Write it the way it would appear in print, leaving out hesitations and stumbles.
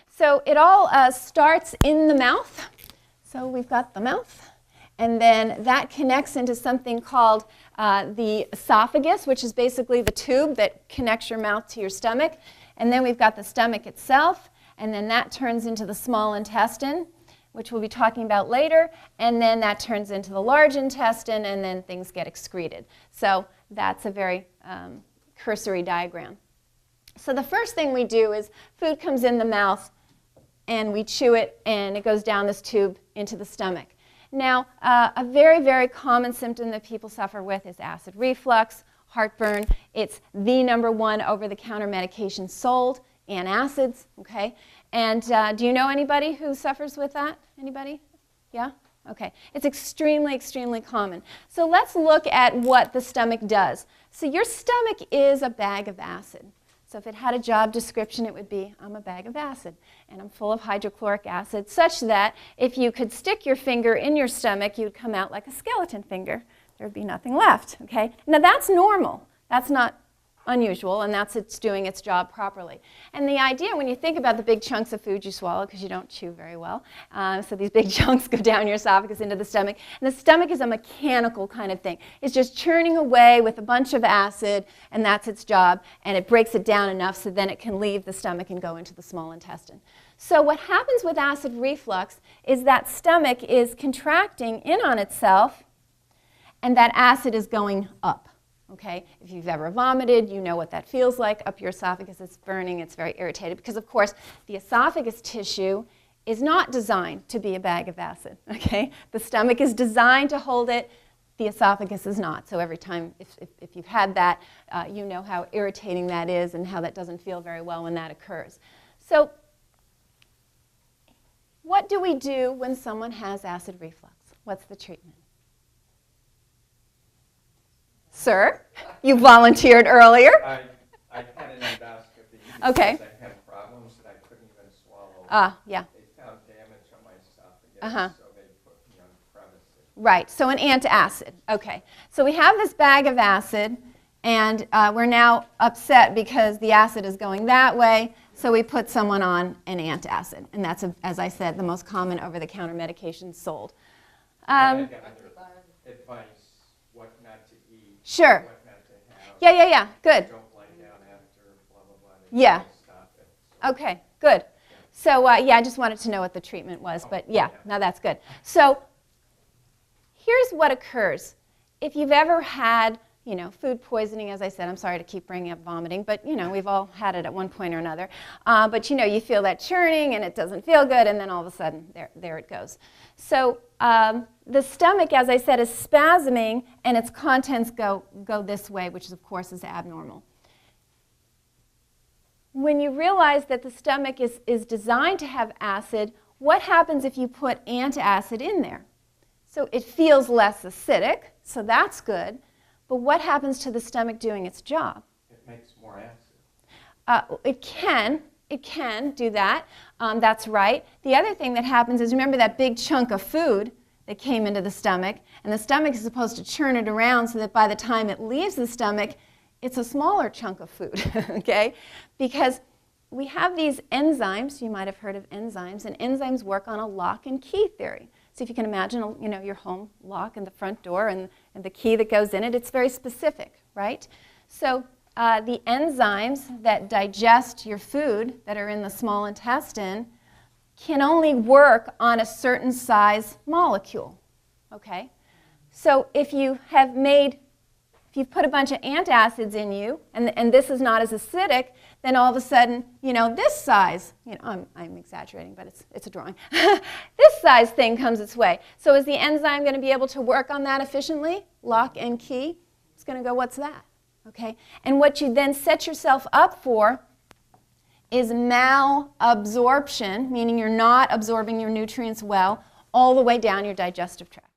So it all starts in the mouth. So we've got the mouth, and then that connects into something called the esophagus, which is basically the tube that connects your mouth to your stomach. And then we've got the stomach itself, and then that turns into the small intestine, which we'll be talking about later, and then that turns into the large intestine, and then things get excreted. So that's a very cursory diagram. So the first thing we do is food comes in the mouth, and we chew it, and it goes down this tube into the stomach. Now, a very, very common symptom that people suffer with is acid reflux, heartburn. It's the #1 over-the-counter medication sold, antacids, okay? And do you know anybody who suffers with that? Anybody? Yeah? Okay. It's extremely, extremely common. So let's look at what the stomach does. So your stomach is a bag of acid. So if it had a job description, it would be, I'm a bag of acid, and I'm full of hydrochloric acid, such that if you could stick your finger in your stomach, you would come out like a skeleton finger. There would be nothing left, okay? Now that's normal. That's not unusual, and that's it's doing its job properly. And the idea, when you think about the big chunks of food you swallow, because you don't chew very well, so these big chunks go down your esophagus into the stomach, and the stomach is a mechanical kind of thing. It's just churning away with a bunch of acid, and that's its job, and it breaks it down enough so then it can leave the stomach and go into the small intestine. So what happens with acid reflux is that stomach is contracting in on itself, and that acid is going up. Okay? If you've ever vomited, you know what that feels like. Up your esophagus, it's burning, it's very irritated, because of course the esophagus tissue is not designed to be a bag of acid. Okay? The stomach is designed to hold it, the esophagus is not. So every time, if you've had that, you know how irritating that is and how that doesn't feel very well when that occurs. So what do we do when someone has acid reflux? What's the treatment? Sir, you volunteered earlier. I had an endoscopy Okay. because I had problems that I couldn't even swallow. Yeah. They found damage on my esophagus, so they put me on premises. Right, so an antacid. Okay, so we have this bag of acid, and we're now upset because the acid is going that way, so we put someone on an antacid. And that's, as I said, the most common over-the-counter medication sold. I got advice what not to eat, Sure. what not to have. Yeah, good. Don't lie down after blah, blah, blah. Yeah. Stop it. So, Okay, good. So, yeah, I just wanted to know what the treatment was, but yeah, now that's good. So, here's what occurs. If you've ever had, food poisoning, as I said, I'm sorry to keep bringing up vomiting, but, we've all had it at one point or another. But, you feel that churning, and it doesn't feel good, and then all of a sudden, there it goes. So, the stomach, as I said, is spasming, and its contents go this way, which, of course, is abnormal. When you realize that the stomach is designed to have acid, what happens if you put antacid in there? So it feels less acidic, so that's good. But what happens to the stomach doing its job? it makes more acid. It can do that. That's right. The other thing that happens is, remember that big chunk of food that came into the stomach, and the stomach is supposed to churn it around so that by the time it leaves the stomach, it's a smaller chunk of food, okay? Because we have these enzymes, you might have heard of enzymes, and enzymes work on a lock and key theory. So if you can imagine, your home lock and the front door and the key that goes in it, it's very specific, right? So the enzymes that digest your food that are in the small intestine can only work on a certain size molecule, okay? So if you've put a bunch of antacids in you, and this is not as acidic, then all of a sudden, this size, I'm exaggerating, but it's a drawing. This size thing comes its way. So is the enzyme going to be able to work on that efficiently? Lock and key? It's going to go, what's that? Okay? And what you then set yourself up for is malabsorption, meaning you're not absorbing your nutrients well, all the way down your digestive tract.